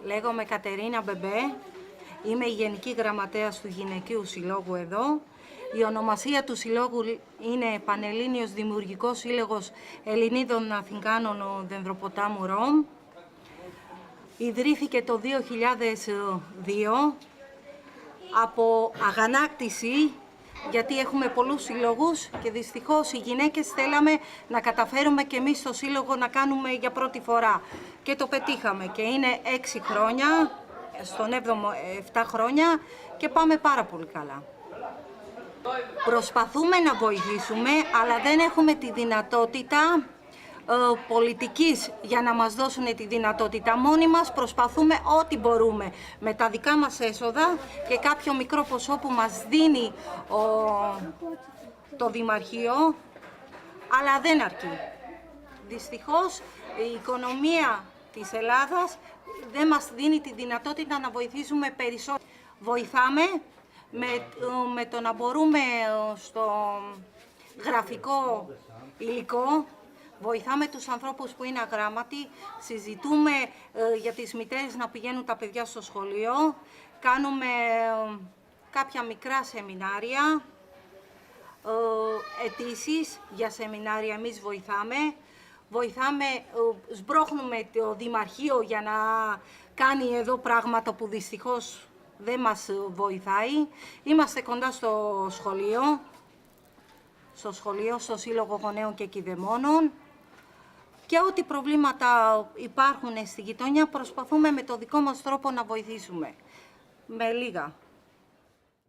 Λέγομαι Κατερίνα Μπεμπέ, είμαι η Γενική Γραμματέας του Γυναικείου Συλλόγου εδώ. Η ονομασία του συλλόγου είναι Πανελλήνιος Δημιουργικός Σύλλογος Ελληνίδων Αθηνικών Δενδροποτάμου ΡΟΜ. Ιδρύθηκε το 2002 από αγανάκτηση, γιατί έχουμε πολλούς συλλόγους και δυστυχώς οι γυναίκες θέλαμε να καταφέρουμε και εμείς στο σύλλογο να κάνουμε για πρώτη φορά. Και το πετύχαμε και είναι 6 χρόνια, στον 7ο 7 χρόνια και πάμε πάρα πολύ καλά. Προσπαθούμε να βοηθήσουμε, αλλά δεν έχουμε τη δυνατότητα πολιτικής για να μας δώσουν τη δυνατότητα. Μόνοι μας προσπαθούμε ό,τι μπορούμε με τα δικά μας έσοδα και κάποιο μικρό ποσό που μας δίνει το Δημαρχείο, αλλά δεν αρκεί. Δυστυχώς η οικονομία της Ελλάδας δεν μας δίνει τη δυνατότητα να βοηθήσουμε περισσότερο. Βοηθάμε με το να μπορούμε στο γραφικό υλικό. Βοηθάμε τους ανθρώπους που είναι αγράμματοι, συζητούμε για τις μητέρες να πηγαίνουν τα παιδιά στο σχολείο, κάνουμε κάποια μικρά σεμινάρια, αιτήσεις για σεμινάρια εμείς βοηθάμε, σμπρώχνουμε το Δημαρχείο για να κάνει εδώ πράγματα που δυστυχώς δεν μας βοηθάει. Είμαστε κοντά στο σχολείο, στο Σύλλογο Γονέων και Κηδεμόνων. Και ό,τι προβλήματα υπάρχουν στη γειτονιά προσπαθούμε με το δικό μας τρόπο να βοηθήσουμε. Με λίγα.